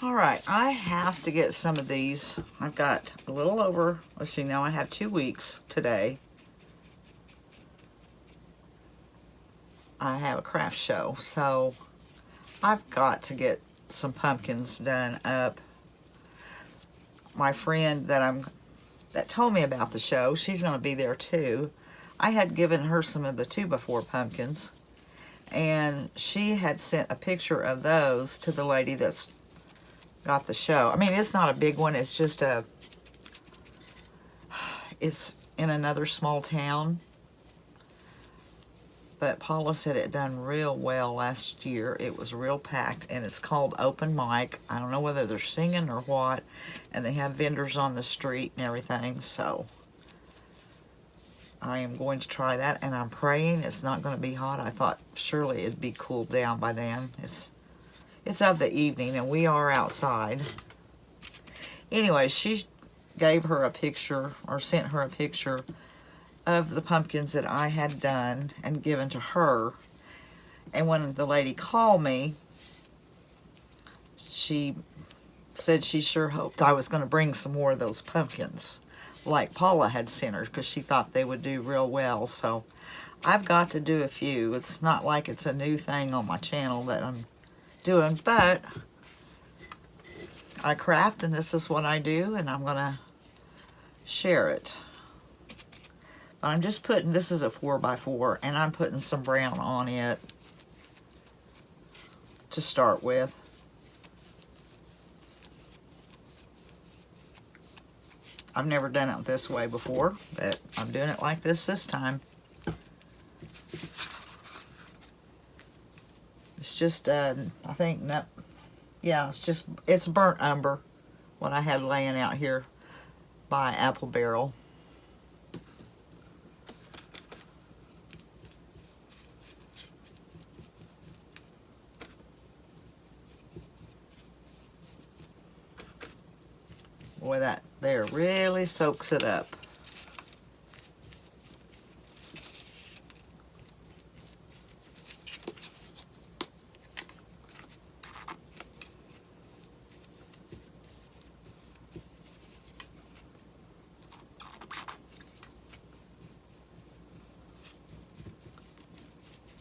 All right, I have to get some of these. I've got a little over, let's see, now I have 2 weeks today. I have a craft show, so I've got to get some pumpkins done up. My friend that told me about the show, she's going to be there too. I had given her some of the 2x4 pumpkins, and she had sent a picture of those to the lady that's got the show. I mean, it's not a big one. It's just it's in another small town. But Paula said it done real well last year. It was real packed, and it's called Open Mic. I don't know whether they're singing or what, and they have vendors on the street and everything, so I am going to try that, and I'm praying it's not going to be hot. I thought surely it'd be cooled down by then. It's of the evening, and we are outside. Anyway, she gave her a picture, or sent her a picture of the pumpkins that I had done and given to her. And when the lady called me, she said she sure hoped I was going to bring some more of those pumpkins like Paula had sent her, because she thought they would do real well. So I've got to do a few. It's not like it's a new thing on my channel that I'm doing, but I craft, and this is what I do, and I'm going to share it. But I'm just putting, this is a 4x4, and I'm putting some brown on it to start with. I've never done it this way before, but I'm doing it like this time. It's just, I think, no, yeah, it's burnt umber, what I had laying out here by Apple Barrel. Boy, that there really soaks it up.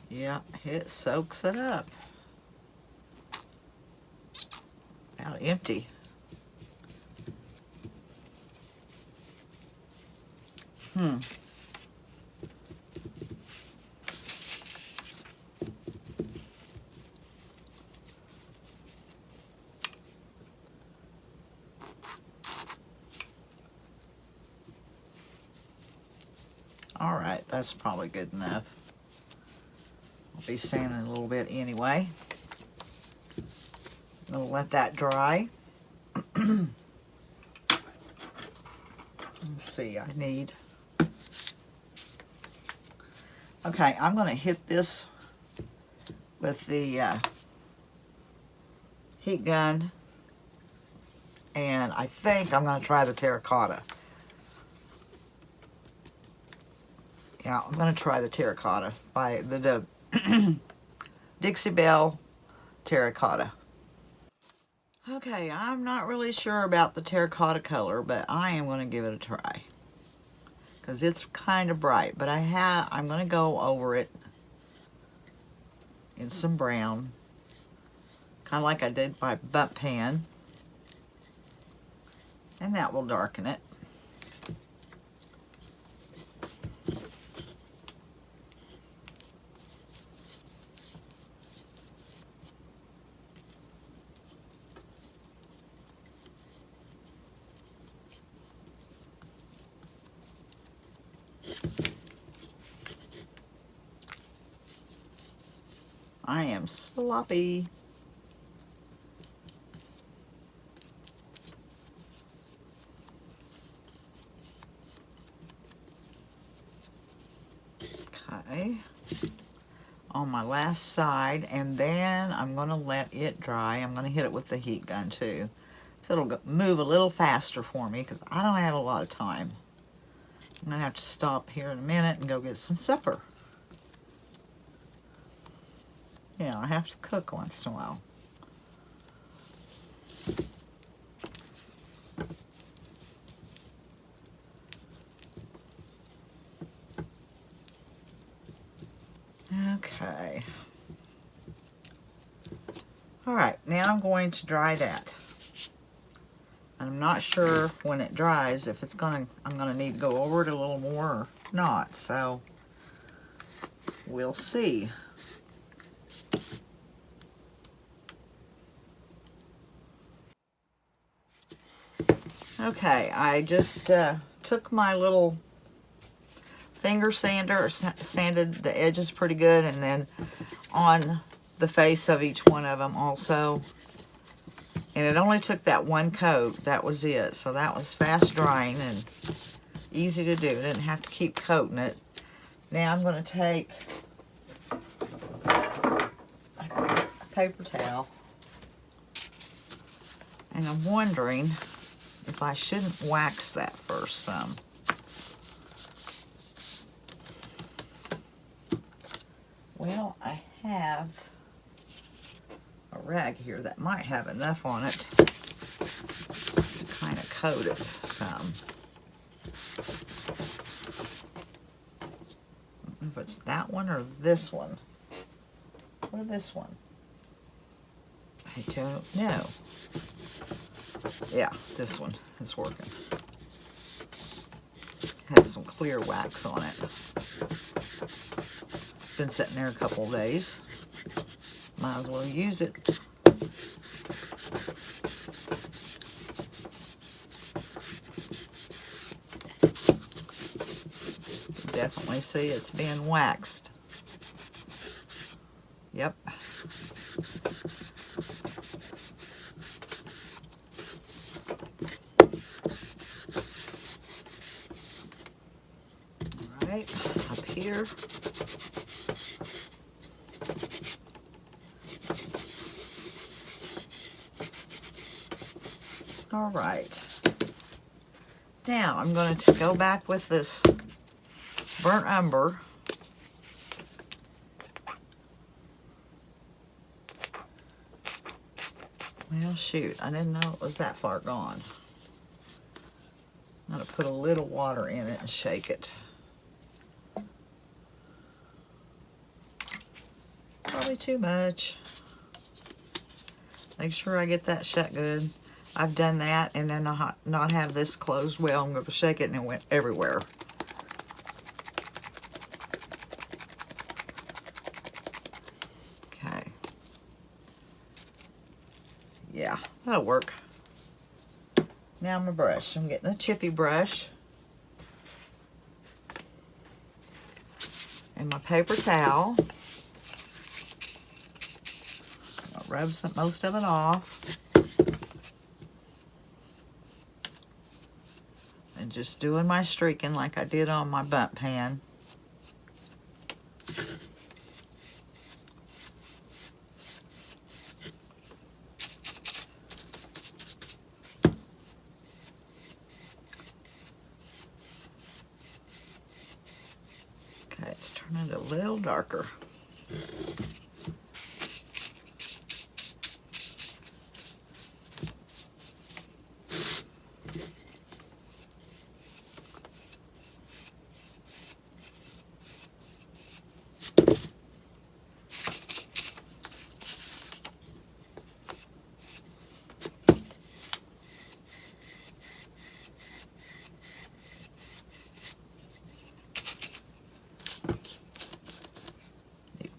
Yeah, it soaks it up. About empty. All right, that's probably good enough. I'll be sanding a little bit anyway. I'll let that dry. Let's see, I need... Okay, I'm going to hit this with the heat gun, and I think I'm going to try the terracotta. Yeah, I'm going to try the terracotta by the Dixie Belle terracotta. Okay, I'm not really sure about the terracotta color, but I am going to give it a try, because it's kind of bright. But I'm going to go over it in some brown, kind of like I did my butt pan, and that will darken it. I am sloppy. Okay. On my last side, and then I'm going to let it dry. I'm going to hit it with the heat gun too, so it'll move a little faster for me, because I don't have a lot of time. I'm going to have to stop here in a minute and go get some supper. Yeah, I have to cook once in a while. Okay. All right, now I'm going to dry that. I'm not sure when it dries if I'm gonna need to go over it a little more or not, so we'll see. Okay, I just took my little finger sander, sanded the edges pretty good, and then on the face of each one of them also. And it only took that one coat. That was it. So that was fast drying and easy to do. Didn't have to keep coating it. Now I'm going to take a paper towel. And I'm wondering if I shouldn't wax that first some. Well, I have a rag here that might have enough on it to kind of coat it some. I don't know if it's that one or this one. Or this one. I don't know. Yeah, this one is working. Has some clear wax on it. Been sitting there a couple of days. Might as well use it. Definitely see it's being waxed. Yep. All right, up here. All right. Now I'm going to go back with this burnt umber. Well, shoot, I didn't know it was that far gone. I'm going to put a little water in it and shake it. Probably too much. Make sure I get that shut good. I've done that and then not have this closed well. I'm going to shake it and it went everywhere. Okay. Yeah, that'll work. Now my brush. I'm getting a chippy brush. And my paper towel. I'll rub most of it off. And just doing my streaking like I did on my bundt pan. Okay, it's turning a little darker.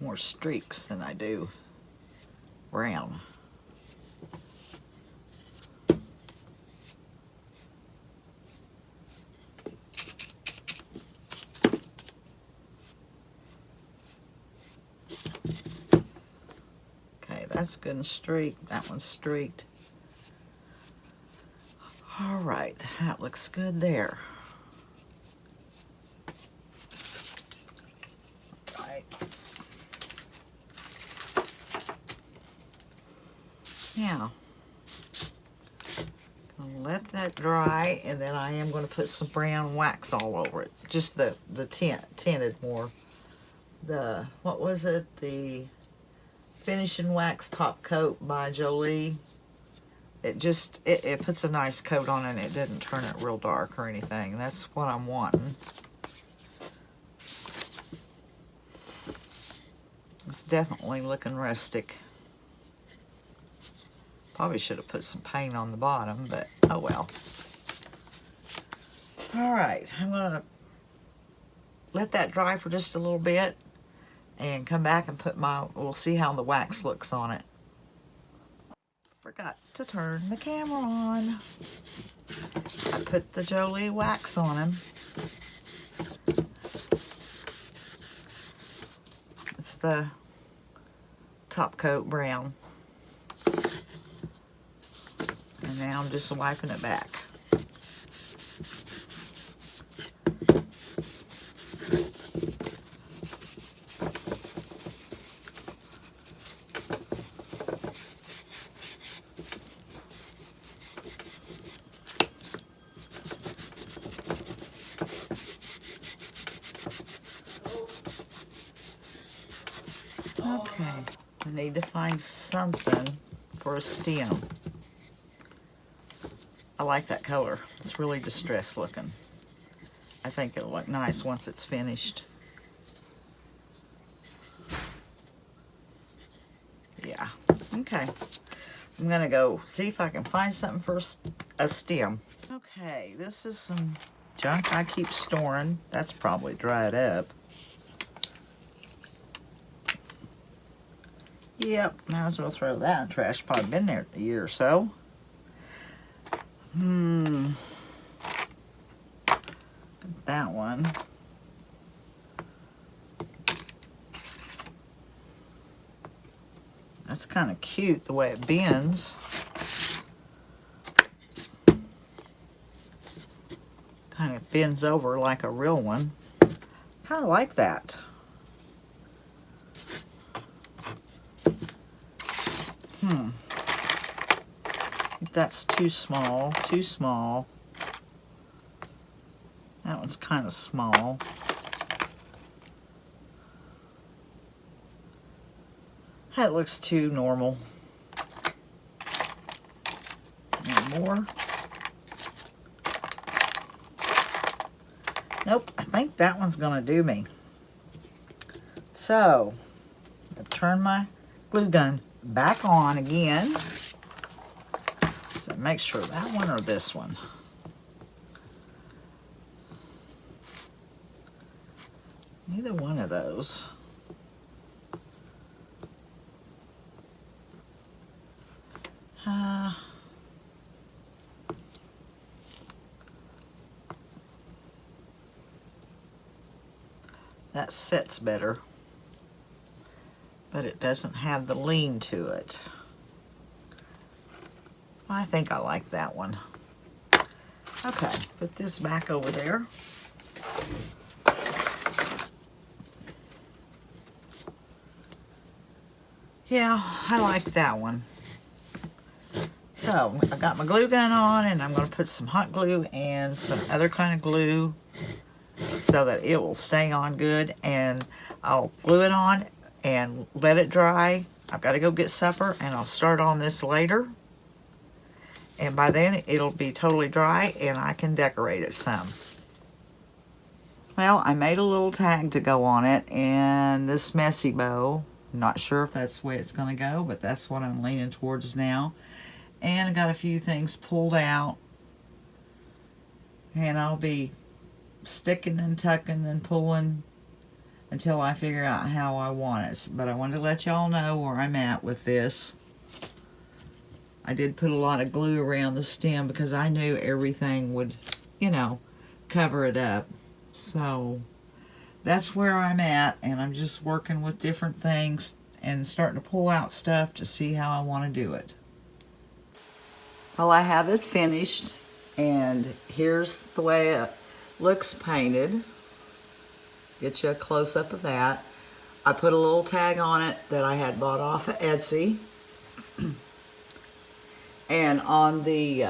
More streaks than I do brown. Okay, that's good and streaked. That one's streaked. All right, that looks good there. Now, I'm gonna let that dry, and then I am going to put some brown wax all over it. Just the tinted more. What was it? The Finishing Wax Top Coat by Jolie. it puts a nice coat on it and it didn't turn it real dark or anything. That's what I'm wanting. It's definitely looking rustic. Probably should have put some paint on the bottom, but oh well. All right, I'm gonna let that dry for just a little bit and come back and we'll see how the wax looks on it. Forgot to turn the camera on. I put the Jolie wax on him. It's the top coat brown. And now I'm just wiping it back. Okay, I need to find something for a stem. I like that color. It's really distressed looking. I think it'll look nice once it's finished. Yeah, okay. I'm gonna go see if I can find something for a stem. Okay, this is some junk I keep storing. That's probably dried up. Yep, might as well throw that in the trash. Probably been there a year or so. That one. That's kind of cute the way it bends. Kind of bends over like a real one. Kind of like that. That's too small, too small. That one's kind of small. That looks too normal. Any more? Nope, I think that one's gonna do me. So, I'll turn my glue gun back on again. So make sure that one or this one. Either one of those. That sits better, but it doesn't have the lean to it. I think I like that one. Okay, put this back over there. Yeah, I like that one. So, I got my glue gun on and I'm going to put some hot glue and some other kind of glue so that it will stay on good, and I'll glue it on and let it dry. I've got to go get supper and I'll start on this later. And by then it'll be totally dry and I can decorate it some. Well, I made a little tag to go on it and this messy bow. Not sure if that's the way it's going to go, but that's what I'm leaning towards now. And I got a few things pulled out. And I'll be sticking and tucking and pulling until I figure out how I want it. But I wanted to let y'all know where I'm at with this. I did put a lot of glue around the stem because I knew everything would, you know, cover it up. So that's where I'm at, and I'm just working with different things and starting to pull out stuff to see how I want to do it. Well, I have it finished, and here's the way it looks painted. Get you a close-up of that. I put a little tag on it that I had bought off of Etsy. And on the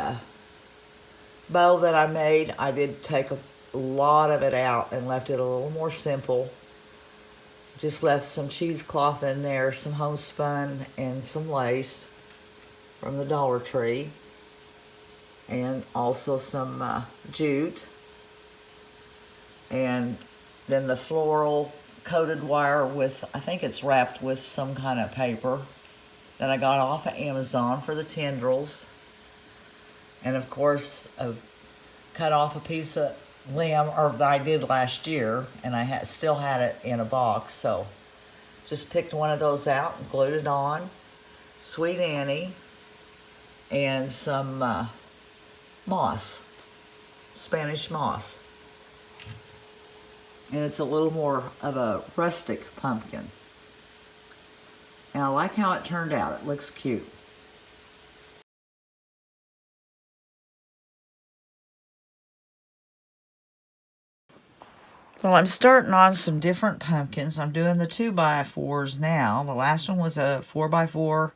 bow that I made, I did take a lot of it out and left it a little more simple. Just left some cheesecloth in there, some homespun, and some lace. from the Dollar Tree, and also some jute, and then the floral coated wire with, I think it's wrapped with some kind of paper that I got off of Amazon for the tendrils. And of course, I cut off a piece of limb, or that I did last year, and I still had it in a box, so just picked one of those out and glued it on. Sweet Annie and some moss, Spanish moss. And it's a little more of a rustic pumpkin. And I like how it turned out. It looks cute. Well, I'm starting on some different pumpkins. I'm doing the 2x4s now. The last one was a 4x4,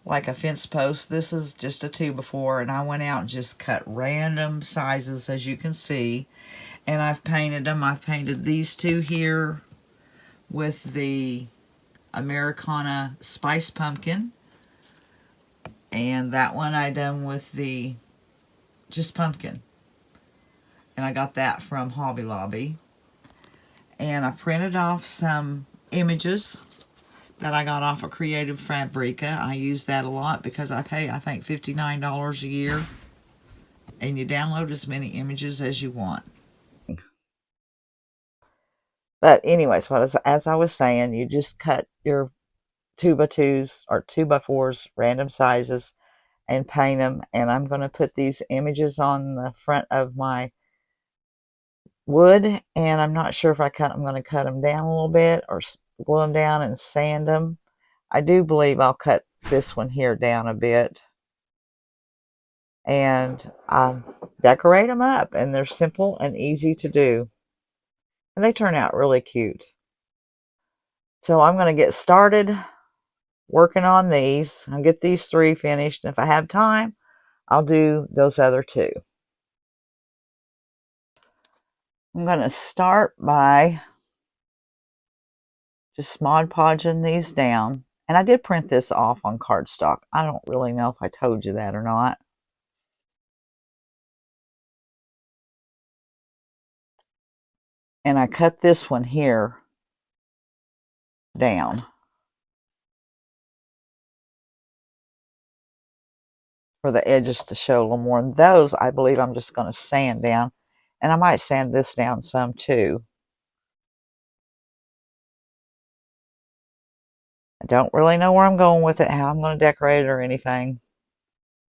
like a fence post. This is just a 2x4, and I went out and just cut random sizes, as you can see. And I've painted them. I've painted these two here with the Americana Spice Pumpkin. And that one I done with the just pumpkin. And I got that from Hobby Lobby. And I printed off some images that I got off of Creative Fabrica. I use that a lot because I pay, I think, $59 a year. And you download as many images as you want. But anyways, as I was saying, you just cut your 2x2s or 2x4s, random sizes, and paint them. And I'm going to put these images on the front of my wood, and I'm not sure if I'm going to cut them down a little bit or glue them down and sand them. I do believe I'll cut this one here down a bit, and decorate them up, and they're simple and easy to do, and they turn out really cute. So I'm going to get started working on these. I'll get these 3 finished, and if I have time, I'll do those other 2. I'm going to start by just Mod Podging these down. And I did print this off on cardstock. I don't really know if I told you that or not. And I cut this one here down for the edges to show a little more. And those, I believe I'm just going to sand down. And I might sand this down some too. I don't really know where I'm going with it, how I'm going to decorate it or anything.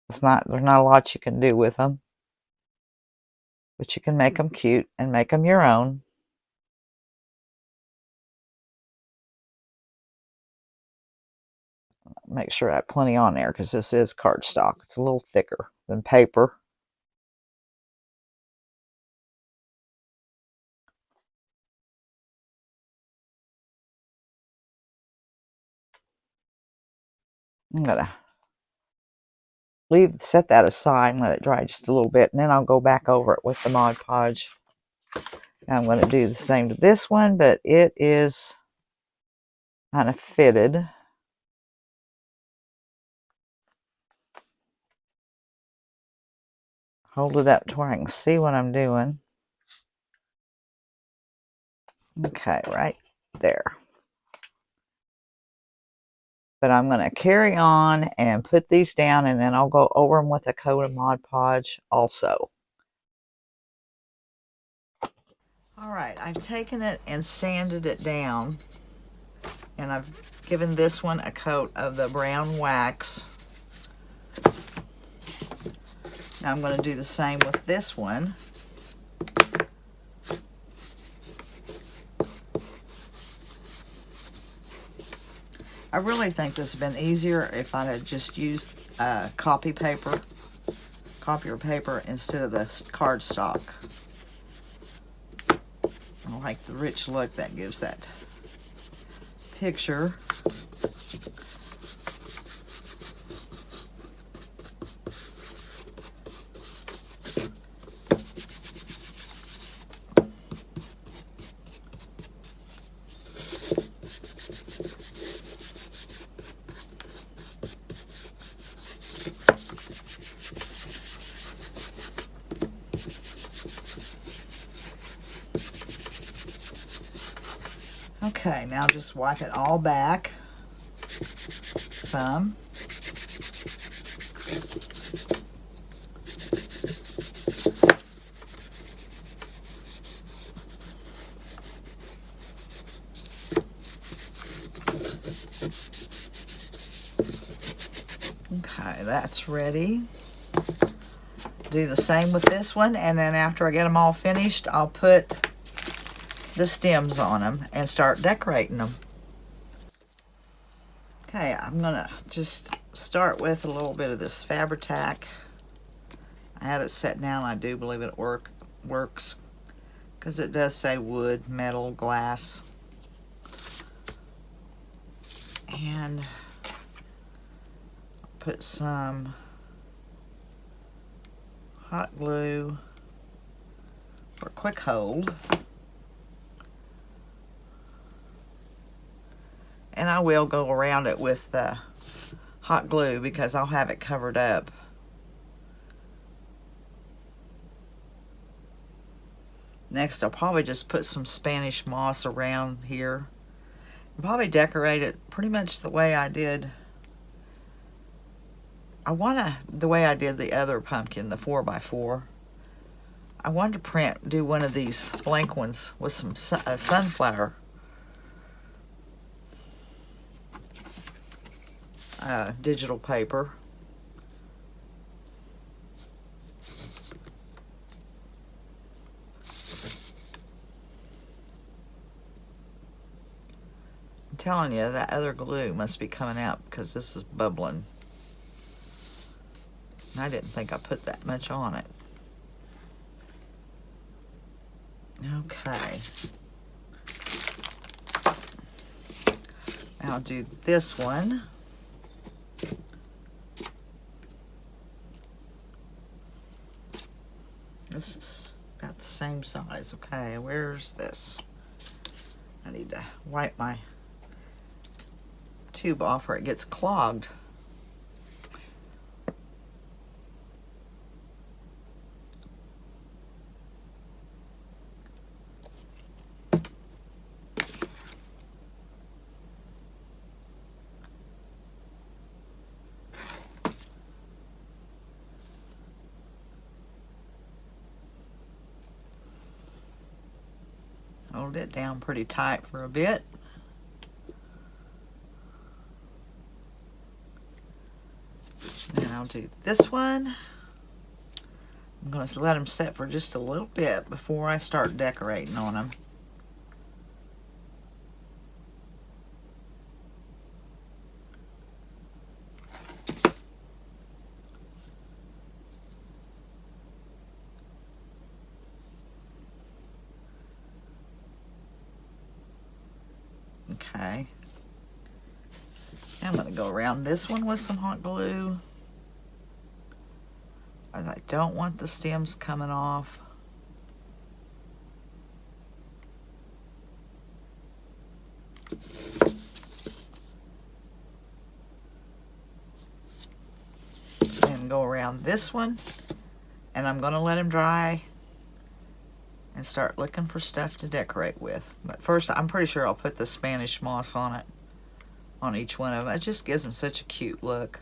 There's not a lot you can do with them. But you can make them cute and make them your own. Make sure I have plenty on there because this is cardstock. It's a little thicker than paper. I'm going to set that aside and let it dry just a little bit, and then I'll go back over it with the Mod Podge. I'm going to do the same to this one, but it is kind of fitted. Hold it up to where I can see what I'm doing. Okay, right there. But I'm going to carry on and put these down, and then I'll go over them with a coat of Mod Podge also. Alright, I've taken it and sanded it down, and I've given this one a coat of the brown wax. Now I'm going to do the same with this one. I really think this would have been easier if I had just used copier paper instead of the cardstock. I like the rich look that gives that picture. Okay, now just wipe it all back some. Okay, that's ready. Do the same with this one, and then after I get them all finished, I'll put the stems on them and start decorating them. Okay, I'm gonna just start with a little bit of this Fabri-Tac. I had it set down. I do believe it works because it does say wood, metal, glass. And put some hot glue for quick hold. And I will go around it with hot glue because I'll have it covered up. Next, I'll probably just put some Spanish moss around here. And probably decorate it pretty much the way I did. The way I did the other pumpkin, the 4x4. I wanted to do one of these blank ones with some sunflower digital paper. I'm telling you, that other glue must be coming out because this is bubbling. I didn't think I put that much on it. Okay. I'll do this one. This is about the same size. Okay, where's this? I need to wipe my tube off or it gets clogged. Hold it down pretty tight for a bit. Then I'll do this one. I'm going to let them set for just a little bit before I start decorating on them. Okay. Now I'm going to go around this one with some hot glue. I don't want the stems coming off. And go around this one. And I'm going to let them dry and start looking for stuff to decorate with. But first, I'm pretty sure I'll put the Spanish moss on it, on each one of them. It just gives them such a cute look.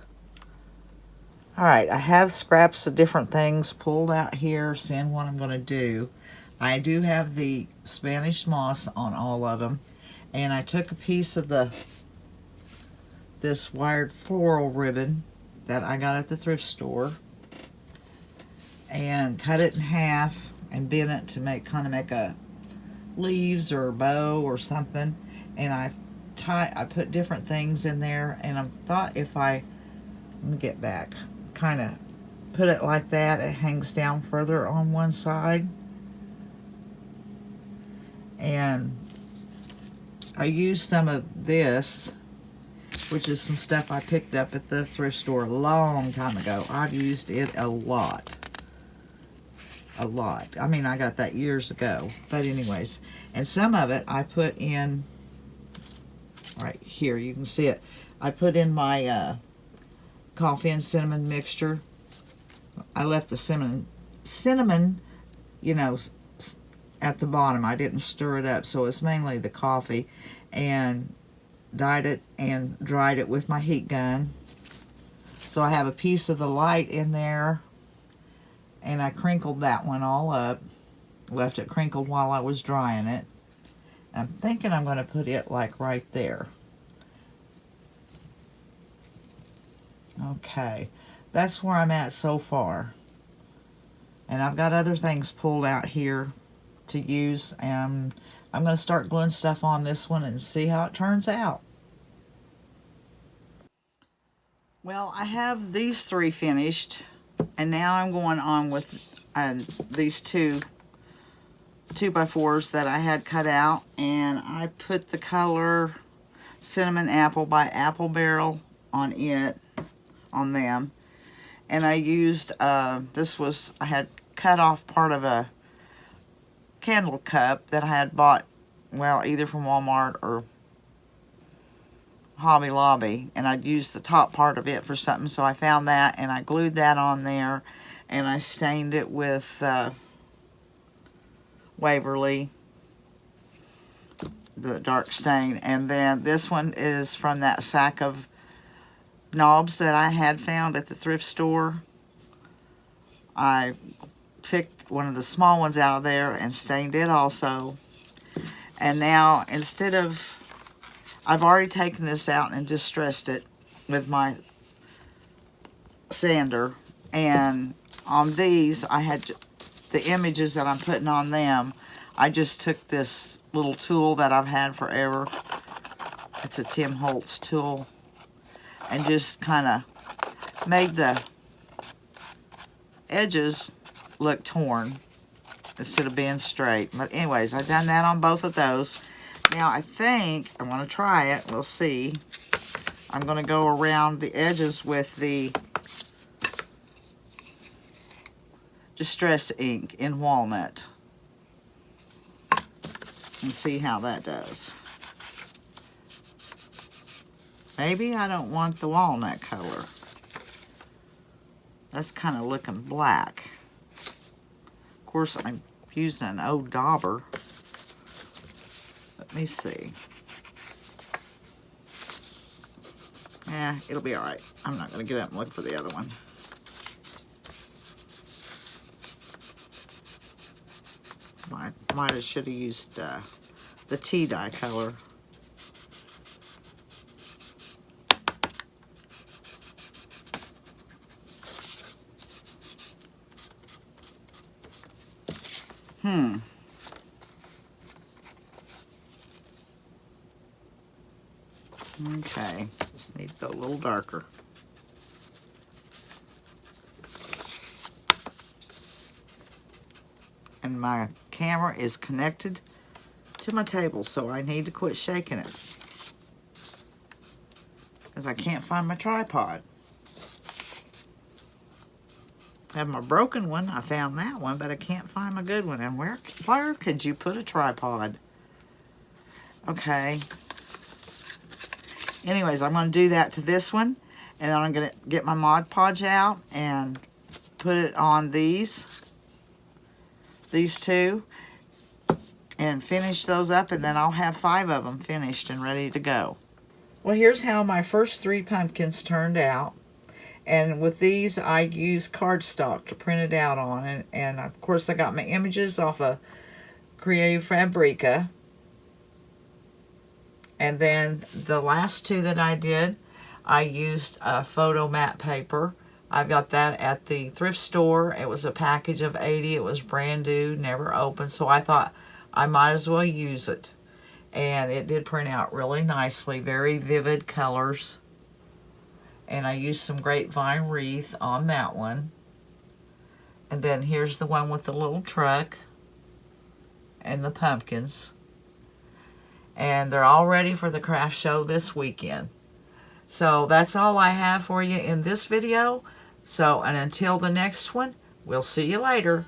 All right, I have scraps of different things pulled out here, seeing what I'm going to do. I do have the Spanish moss on all of them, and I took a piece of this wired floral ribbon that I got at the thrift store and cut it in half and bent it to make a leaves or a bow or something. And I put different things in there, and I thought let me get back, kind of put it like that, it hangs down further on one side. And I used some of this, which is some stuff I picked up at the thrift store a long time ago. I've used it a lot. I mean, I got that years ago. But anyways, and some of it I put in right here. You can see it. I put in my coffee and cinnamon mixture. I left the cinnamon, you know, at the bottom. I didn't stir it up, so it's mainly the coffee, and dyed it and dried it with my heat gun. So I have a piece of the light in there, and I crinkled that one all up, left it crinkled while I was drying it. I'm thinking I'm going to put it like right there. Okay, that's where I'm at so far. And I've got other things pulled out here to use, and I'm going to start gluing stuff on this one and see how it turns out. Well, I have these three finished, and now I'm going on with these two 2x4s that I had cut out, and I put the color Cinnamon Apple by Apple Barrel on them. And I used, I had cut off part of a candle cup that I had bought, well, either from Walmart or Hobby Lobby, and I'd used the top part of it for something, so I found that, and I glued that on there, and I stained it with Waverly, the dark stain. And then this one is from that sack of knobs that I had found at the thrift store. I picked one of the small ones out of there and stained it also. And now, instead of, I've already taken this out and distressed it with my sander, and on these I had the images that I'm putting on them. I just took this little tool that I've had forever, it's a Tim Holtz tool, and just kind of made the edges look torn instead of being straight. But anyways, I've done that on both of those. Now I think I'm going to try it. We'll see. I'm going to go around the edges with the Distress ink in walnut and see how that does. Maybe I don't want the walnut color. That's kind of looking black. Of course, I'm using an old dauber. Let me see. Yeah, it'll be all right. I'm not going to get up and look for the other one. Should have used the tea dye color. Okay, just need to go a little darker. And my camera is connected to my table, so I need to quit shaking it, because I can't find my tripod. I have my broken one. I found that one, but I can't find my good one. And where could you put a tripod? Okay. Anyways, I'm going to do that to this one, and then I'm going to get my Mod Podge out and put it on these two, and finish those up, and then I'll have 5 of them finished and ready to go. Well, here's how my first 3 pumpkins turned out. And with these, I used cardstock to print it out on. And of course, I got my images off of Creative Fabrica. And then the last 2 that I did, I used a photo matte paper. I got that at the thrift store. It was a package of 80. It was brand new, never opened. So I thought I might as well use it. And it did print out really nicely, very vivid colors. And I used some grapevine wreath on that one. And then here's the one with the little truck and the pumpkins. And they're all ready for the craft show this weekend. So that's all I have for you in this video. So, and until the next one, we'll see you later.